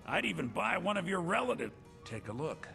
I'd even buy one of your relatives. Take a look.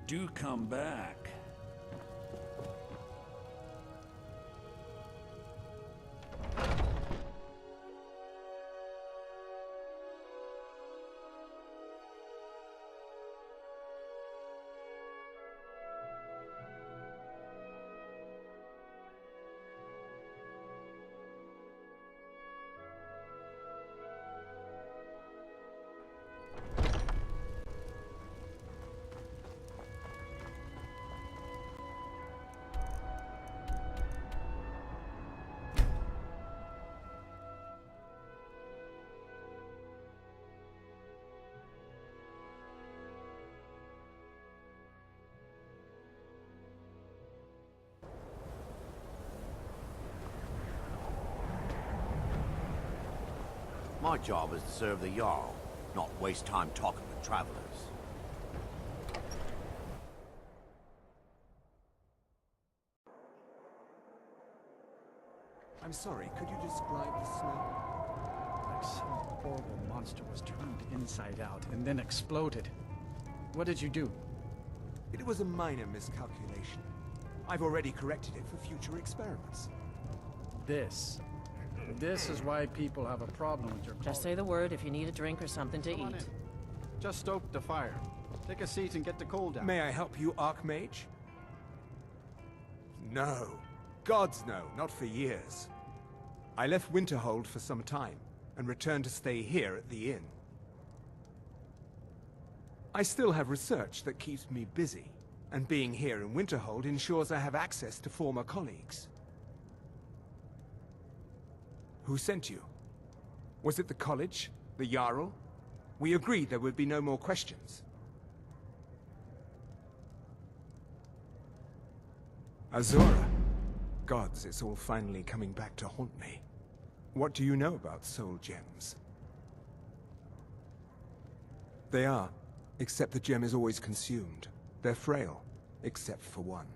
Do come back. My job is to serve the Jarl, not waste time talking with travelers. I'm sorry, could you describe the smell? Like some horrible monster was turned inside out and then exploded. What did you do? It was a minor miscalculation. I've already corrected it for future experiments. This is why people have a problem with your Just say the word if you need a drink or something to eat. Just stoke the fire. Take a seat and get the coal down. May I help you, Archmage? No. Gods no, not for years. I left Winterhold for some time, and returned to stay here at the inn. I still have research that keeps me busy, and being here in Winterhold ensures I have access to former colleagues. Who sent you? Was it the college? The Jarl? We agreed there would be no more questions. Azura. Gods, it's all finally coming back to haunt me. What do you know about soul gems? They are, except the gem is always consumed. They're frail, except for one.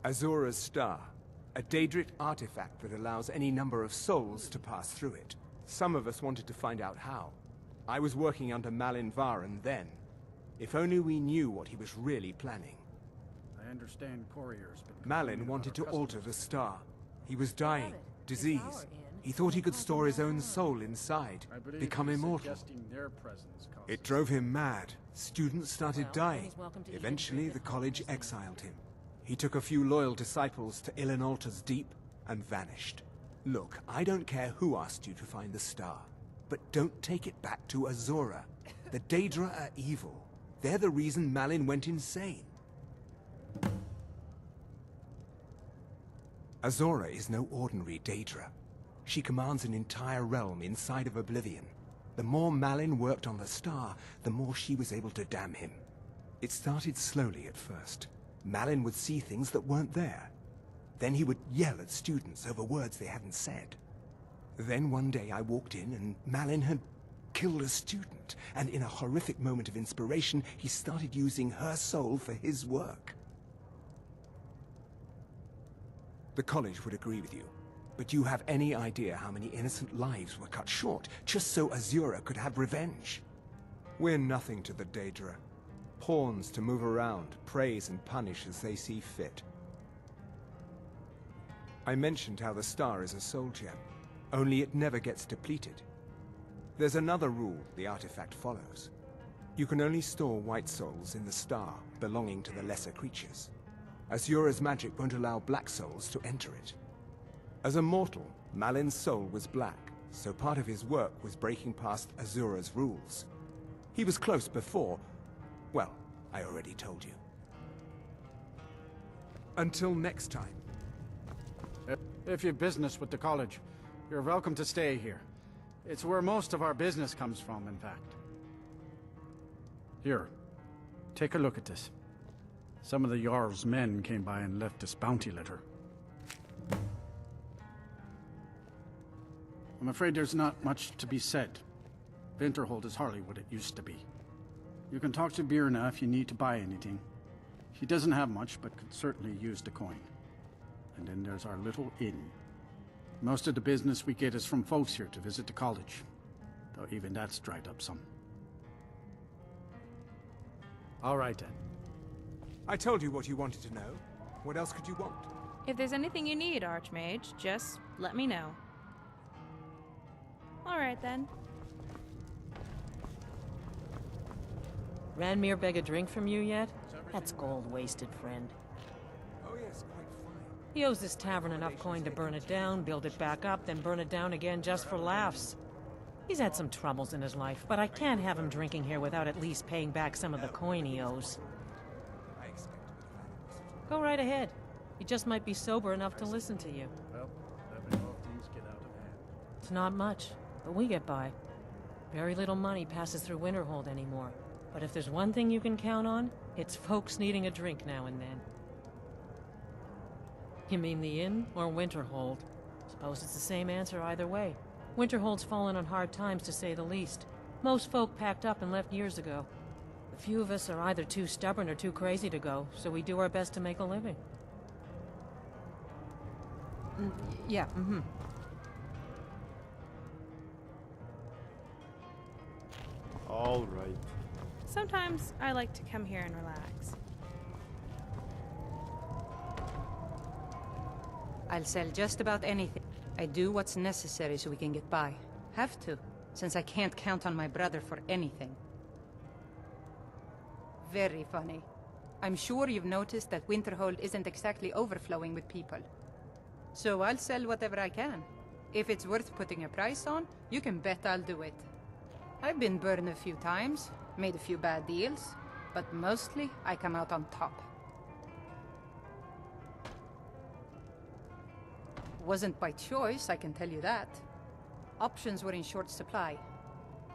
Azura's star. A Daedric artifact that allows any number of souls to pass through it. Some of us wanted to find out how. I was working under Malin Varen then. If only we knew what he was really planning. I understand couriers, but Malin wanted to alter the star. He was dying, disease. He thought he could store his own soul inside, become immortal. Their presence It drove him mad. Students started dying. Eventually, the college exiled him. He took a few loyal disciples to Ilinalta's Deep and vanished. Look, I don't care who asked you to find the star, but don't take it back to Azura. The Daedra are evil. They're the reason Malin went insane. Azura is no ordinary Daedra. She commands an entire realm inside of Oblivion. The more Malin worked on the star, the more she was able to damn him. It started slowly at first. Malin would see things that weren't there. Then he would yell at students over words they hadn't said. Then one day I walked in and Malin had killed a student, and in a horrific moment of inspiration, he started using her soul for his work. The college would agree with you, but do you have any idea how many innocent lives were cut short just so Azura could have revenge? We're nothing to the Daedra. Pawns to move around, praise and punish as they see fit. I mentioned how the star is a soul gem, only it never gets depleted. There's another rule the artifact follows. You can only store white souls in the star belonging to the lesser creatures. Azura's magic won't allow black souls to enter it. As a mortal, Malin's soul was black, so part of his work was breaking past Azura's rules. He was close before. Well, I already told you. Until next time. If you've business with the college, you're welcome to stay here. It's where most of our business comes from, in fact. Here, take a look at this. Some of the Jarl's men came by and left this bounty letter. I'm afraid there's not much to be said. Winterhold is hardly what it used to be. You can talk to Birna if you need to buy anything. She doesn't have much, but could certainly use the coin. And then there's our little inn. Most of the business we get is from folks here to visit the college, though even that's dried up some. All right then. I told you what you wanted to know. What else could you want? If there's anything you need, Archmage, just let me know. All right then. Ranmir beg a drink from you yet? That's gold wasted, friend. Oh yes, quite fine. He owes this tavern enough coin to burn it down, build it back up, then burn it down again just for laughs. He's had some troubles in his life, but I can't have him drinking here without at least paying back some of the coin he owes. Go right ahead. He just might be sober enough to listen to you. Well, let me know if things get out of hand. It's not much, but we get by. Very little money passes through Winterhold anymore. But if there's one thing you can count on, it's folks needing a drink now and then. You mean the inn or Winterhold? Suppose it's the same answer either way. Winterhold's fallen on hard times, to say the least. Most folk packed up and left years ago. A few of us are either too stubborn or too crazy to go, so we do our best to make a living. Yeah, All right. Sometimes I like to come here and relax. I'll sell just about anything. I do what's necessary so we can get by. Have to, since I can't count on my brother for anything. Very funny. I'm sure you've noticed that Winterhold isn't exactly overflowing with people. So I'll sell whatever I can. If it's worth putting a price on, you can bet I'll do it. I've been burned a few times, made a few bad deals, but mostly I come out on top. Wasn't by choice, I can tell you that. Options were in short supply.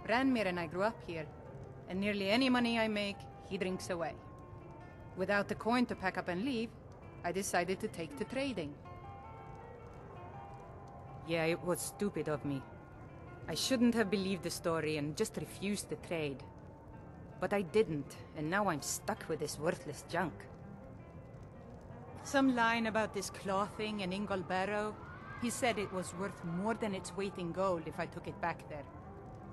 Ranmir and I grew up here, and nearly any money I make, he drinks away. Without the coin to pack up and leave, I decided to take to trading. Yeah, it was stupid of me. I shouldn't have believed the story and just refused the trade. But I didn't, and now I'm stuck with this worthless junk. Some line about this clothing in Ingol Barrow. He said it was worth more than its weight in gold if I took it back there.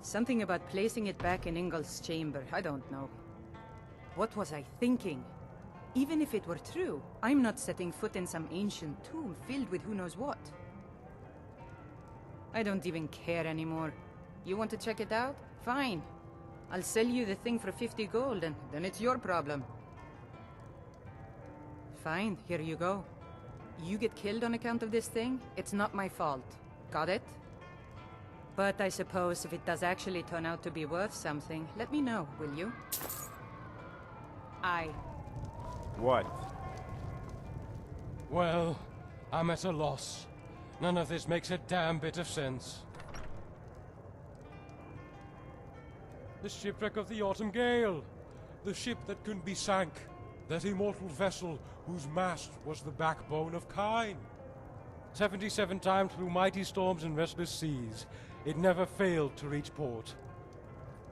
Something about placing it back in Ingol's chamber, I don't know. What was I thinking? Even if it were true, I'm not setting foot in some ancient tomb filled with who knows what. I don't even care anymore. You want to check it out? Fine. I'll sell you the thing for 50 gold, and then it's your problem. Fine, here you go. You get killed on account of this thing, it's not my fault. Got it? But I suppose if it does actually turn out to be worth something, let me know, will you? What? Well, I'm at a loss. None of this makes a damn bit of sense. The shipwreck of the Autumn Gale. The ship that couldn't be sank. That immortal vessel whose mast was the backbone of Kine. 77 times through mighty storms and restless seas, it never failed to reach port.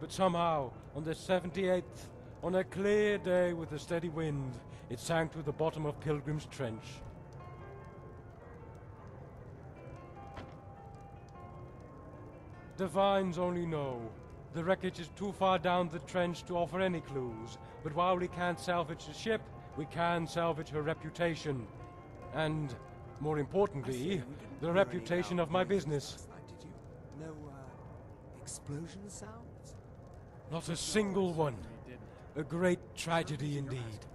But somehow, on the 78th, on a clear day with a steady wind, it sank to the bottom of Pilgrim's Trench. Divines only know. The wreckage is too far down the trench to offer any clues, but while we can't salvage the ship, we can salvage her reputation. And, more importantly, the reputation of my business. Did you? No, explosion sounds? Not a single one. A great tragedy indeed.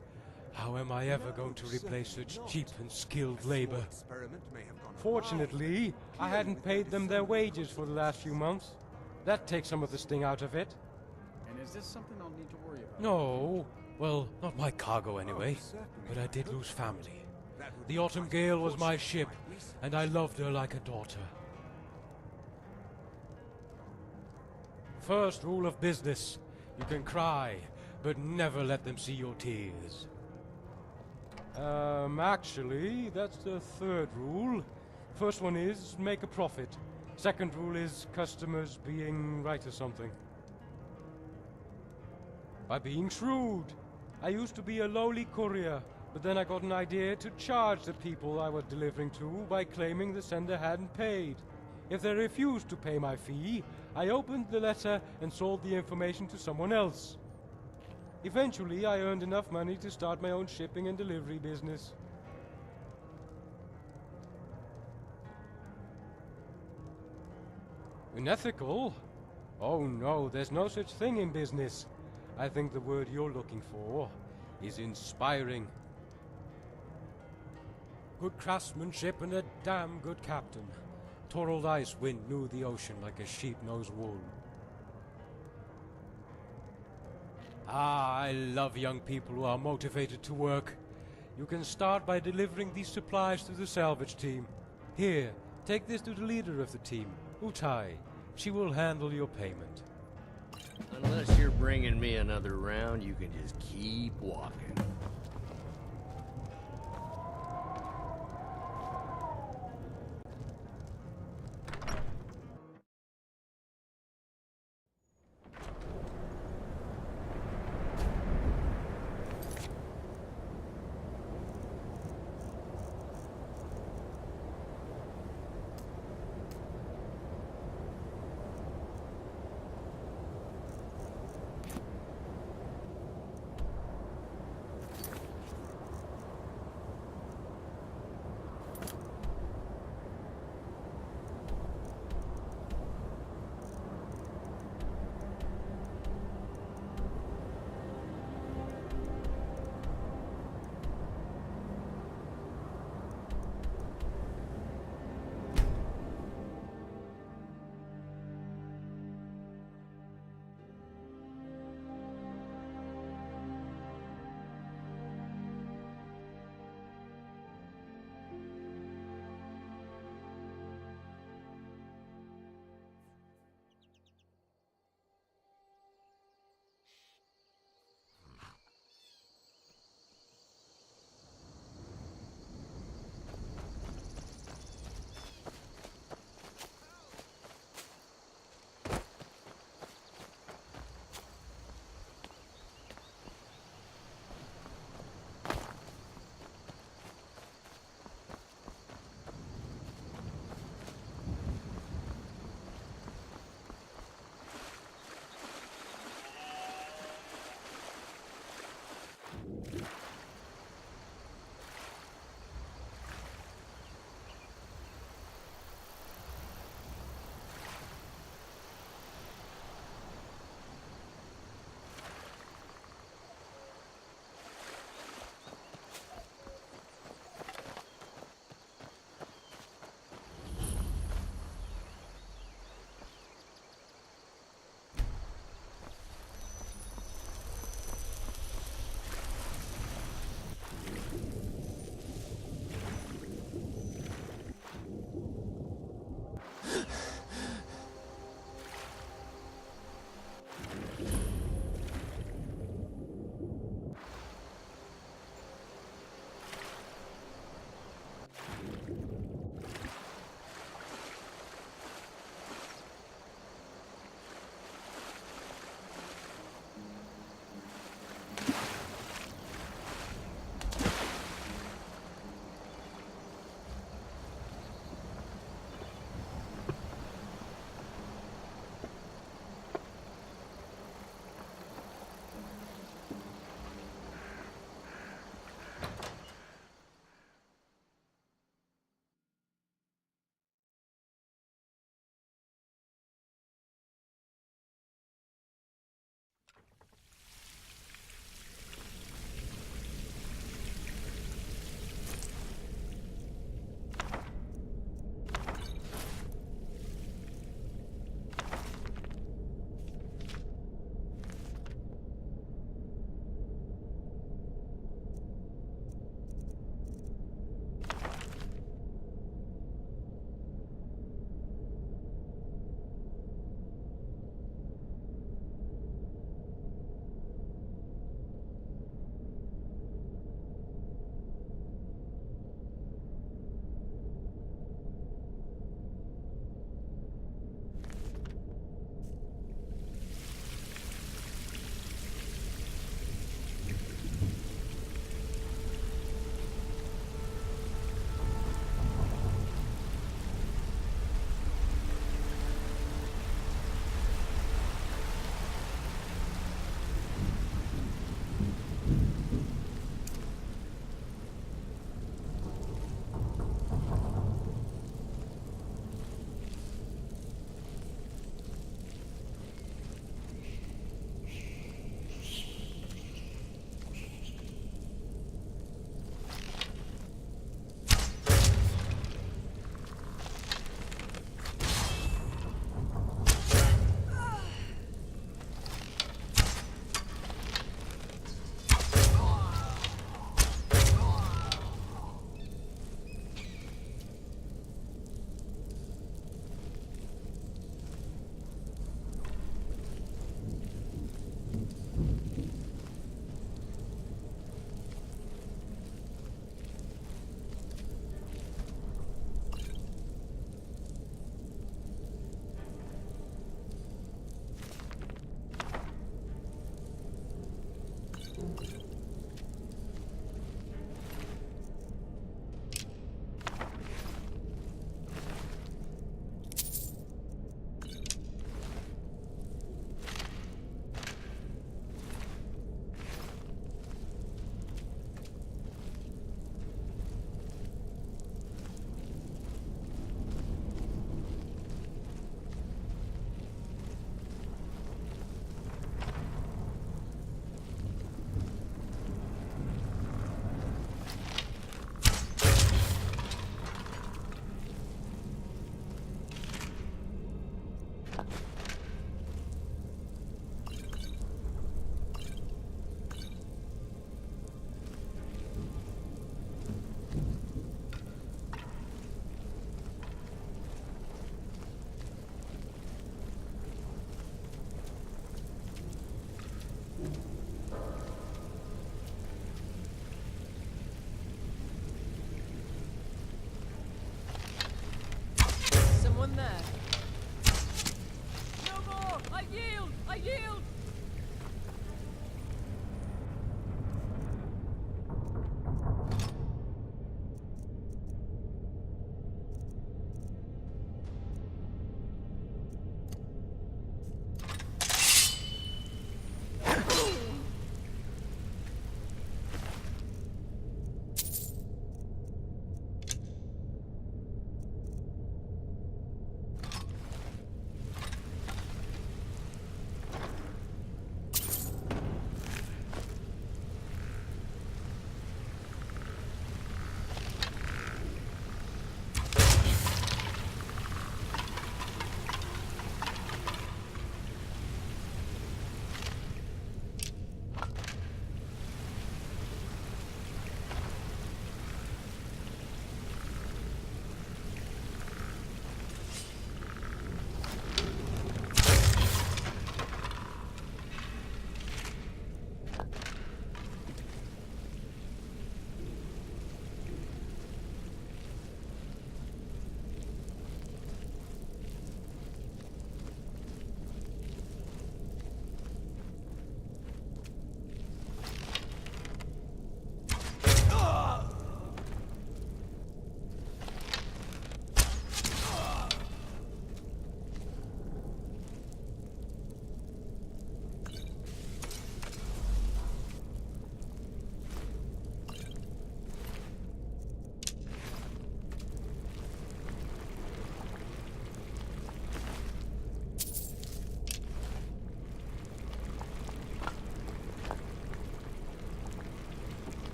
How am I ever going to replace such cheap and skilled labor? Fortunately, I hadn't paid them their wages for the last few months. That takes some of the sting out of it. And is this something I'll need to worry about? No. Well, not my cargo anyway. But I did lose family. The Autumn Gale was my ship, and I loved her like a daughter. First rule of business. You can cry, but never let them see your tears. Actually, that's the third rule. First one is make a profit. Second rule is customers being right or something. By being shrewd. I used to be a lowly courier, but then I got an idea to charge the people I was delivering to by claiming the sender hadn't paid. If they refused to pay my fee, I opened the letter and sold the information to someone else. Eventually, I earned enough money to start my own shipping and delivery business. Unethical? Oh no, there's no such thing in business. I think the word you're looking for is inspiring. Good craftsmanship and a damn good captain. Torald Icewind knew the ocean like a sheep knows wool. Ah, I love young people who are motivated to work. You can start by delivering these supplies to the salvage team. Here, take this to the leader of the team, Utai. She will handle your payment. Unless you're bringing me another round, you can just keep walking.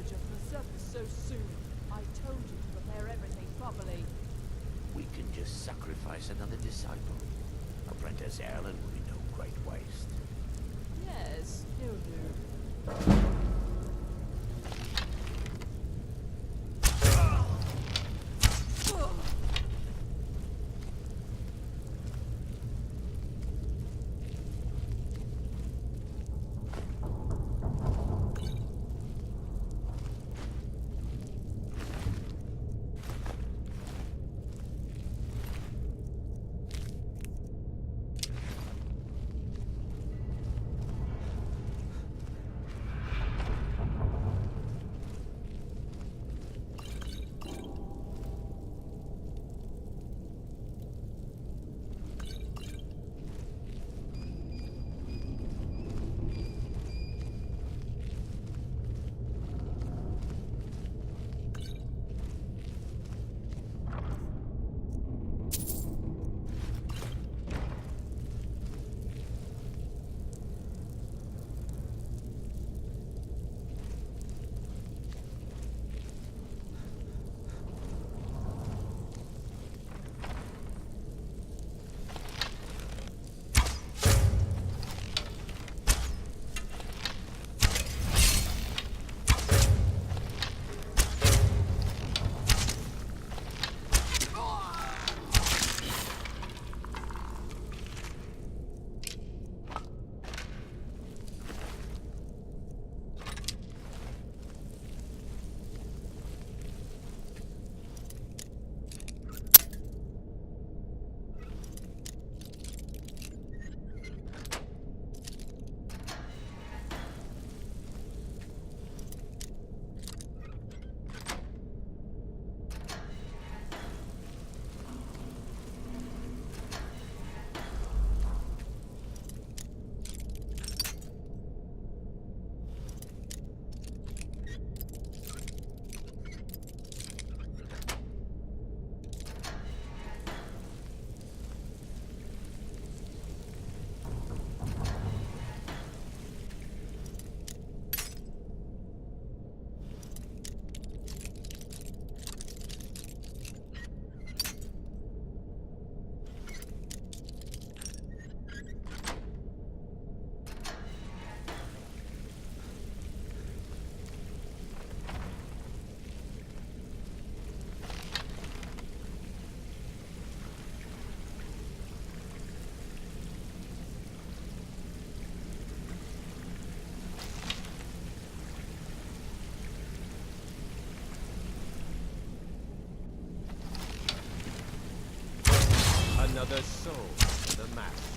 emerge off the surface so soon. I told you to prepare everything properly. We can just sacrifice another disciple. Apprentice Erlen will be no great waste. Yes, he'll do. Another soul to the master.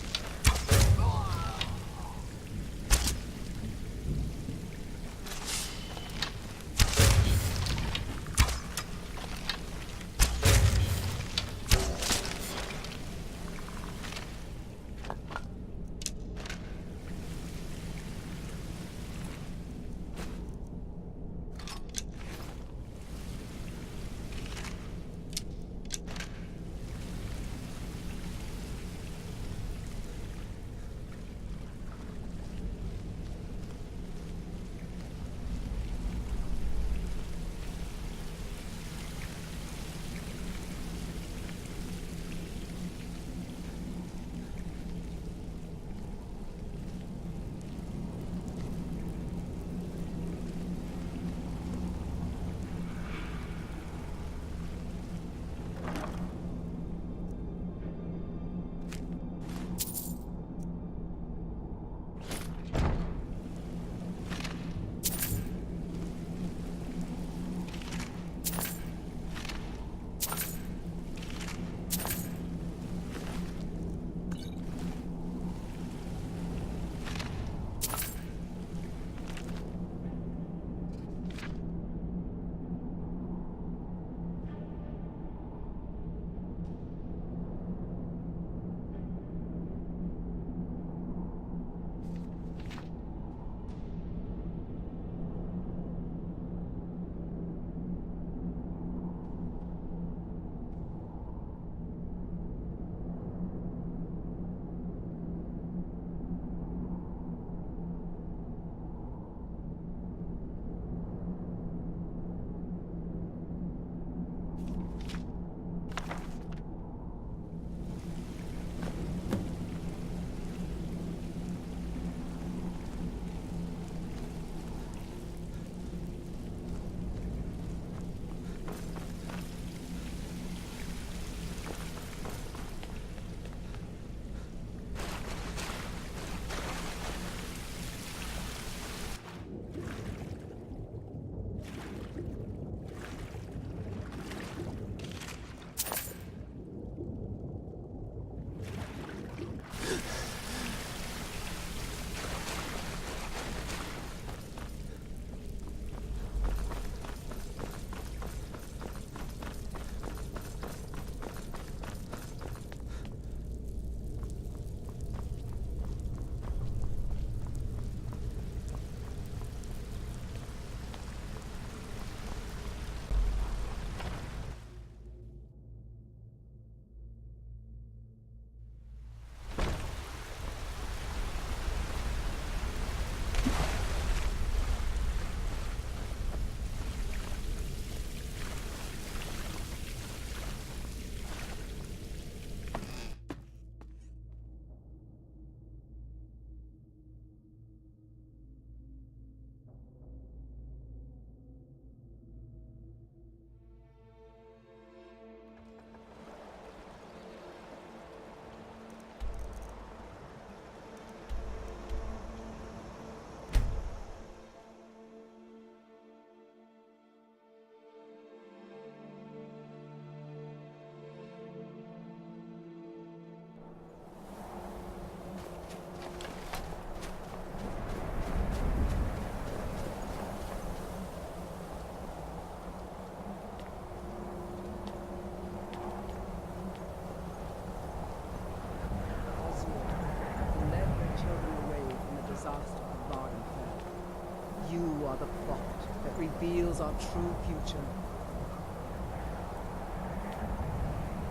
another plot that reveals our true future.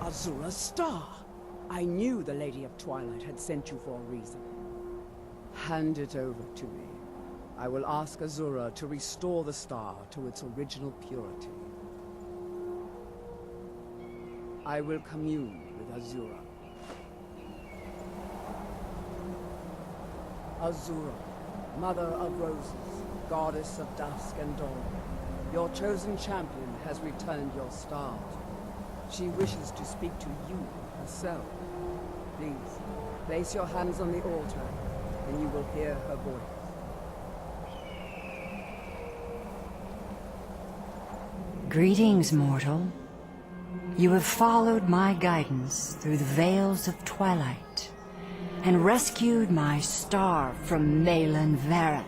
Azura's star! I knew the Lady of Twilight had sent you for a reason. Hand it over to me. I will ask Azura to restore the star to its original purity. I will commune with Azura. Azura, Mother of Roses, Goddess of Dusk and Dawn, your chosen champion has returned your star. She wishes to speak to you herself. Please, place your hands on the altar, and you will hear her voice. Greetings, mortal. You have followed my guidance through the veils of twilight, and rescued my star from Malin Varen.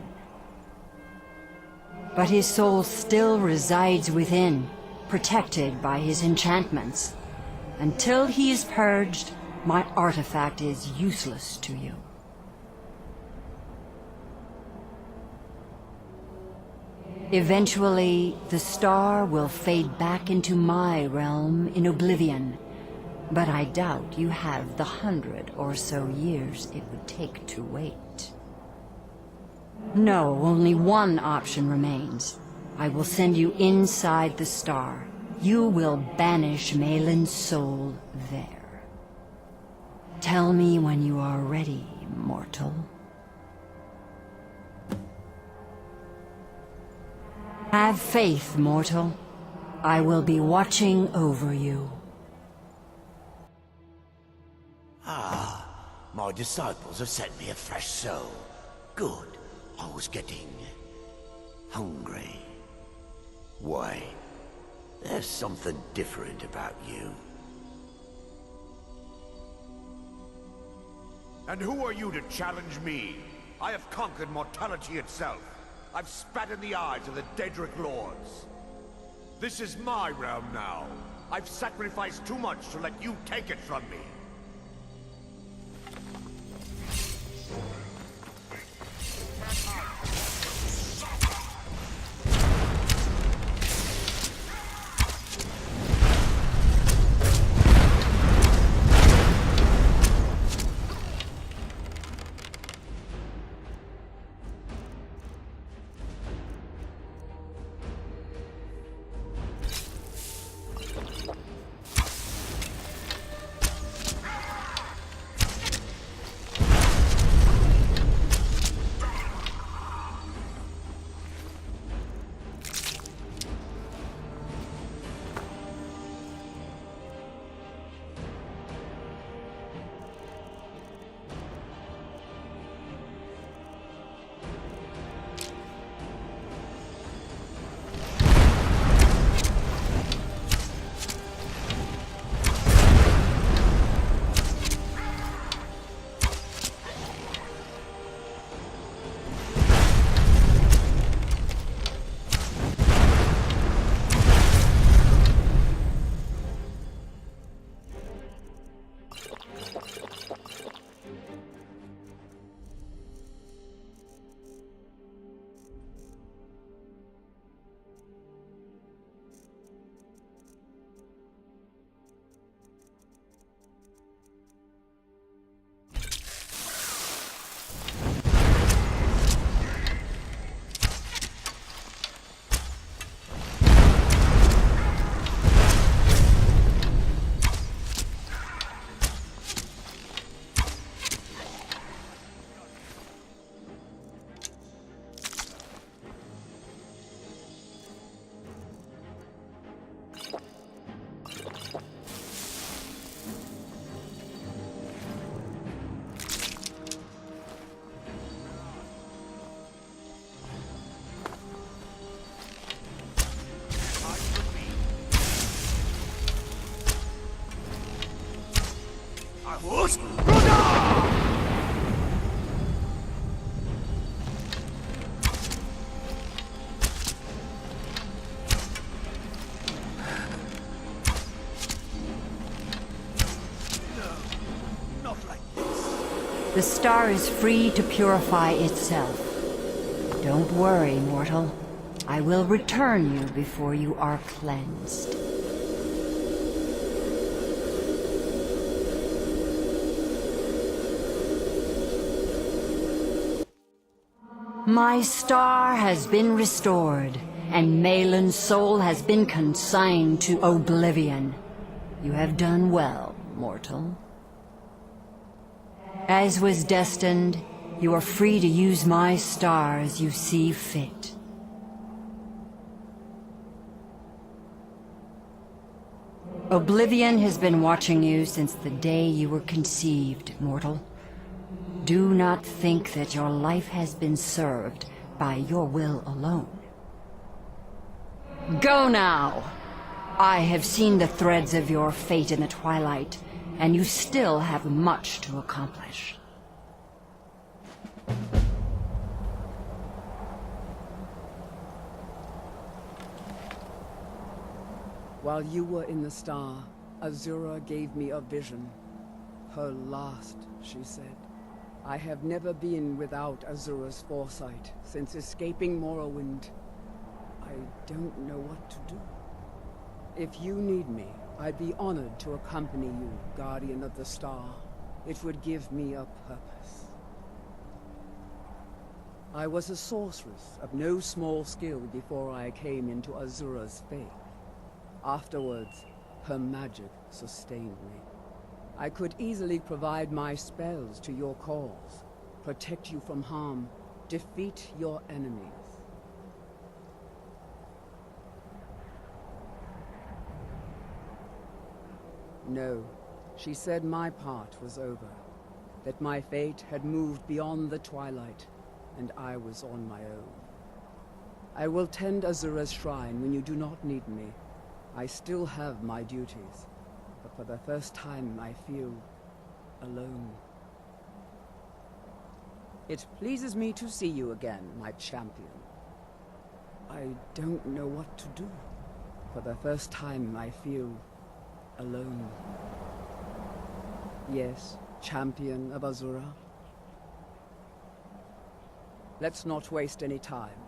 But his soul still resides within, protected by his enchantments. Until he is purged, my artifact is useless to you. Eventually, the star will fade back into my realm in oblivion, but I doubt you have the 100 or so years it would take to wait. No, only one option remains. I will send you inside the star. You will banish Malin's soul there. Tell me when you are ready, mortal. Have faith, mortal. I will be watching over you. My disciples have sent me a fresh soul. Good. I was getting hungry. Why? There's something different about you. And who are you to challenge me? I have conquered mortality itself. I've spat in the eyes of the Daedric Lords. This is my realm now. I've sacrificed too much to let you take it from me. The star is free to purify itself. Don't worry, mortal. I will return you before you are cleansed. My star has been restored, and Malin's soul has been consigned to oblivion. You have done well, mortal. As was destined, you are free to use my star as you see fit. Oblivion has been watching you since the day you were conceived, mortal. Do not think that your life has been served by your will alone. Go now! I have seen the threads of your fate in the twilight, and you still have much to accomplish. While you were in the star, Azura gave me a vision. Her last, she said. I have never been without Azura's foresight since escaping Morrowind. I don't know what to do. If you need me, I'd be honored to accompany you, Guardian of the Star. It would give me a purpose. I was a sorceress of no small skill before I came into Azura's faith. Afterwards, her magic sustained me. I could easily provide my spells to your cause, protect you from harm, defeat your enemies. No, she said my part was over, that my fate had moved beyond the twilight, and I was on my own. I will tend Azura's shrine when you do not need me. I still have my duties. But for the first time, I feel alone. It pleases me to see you again, my champion. I don't know what to do. For the first time, I feel alone. Yes, champion of Azura. Let's not waste any time.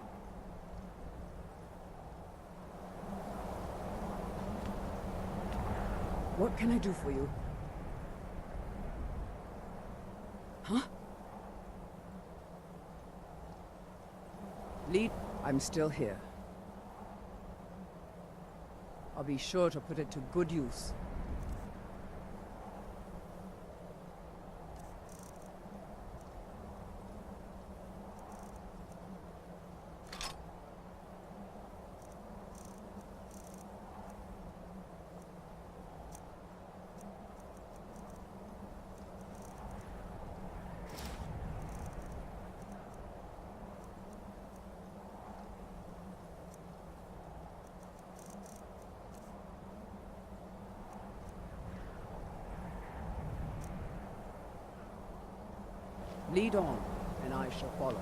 What can I do for you? Huh? Lead, I'm still here. I'll be sure to put it to good use. Lead on, and I shall follow.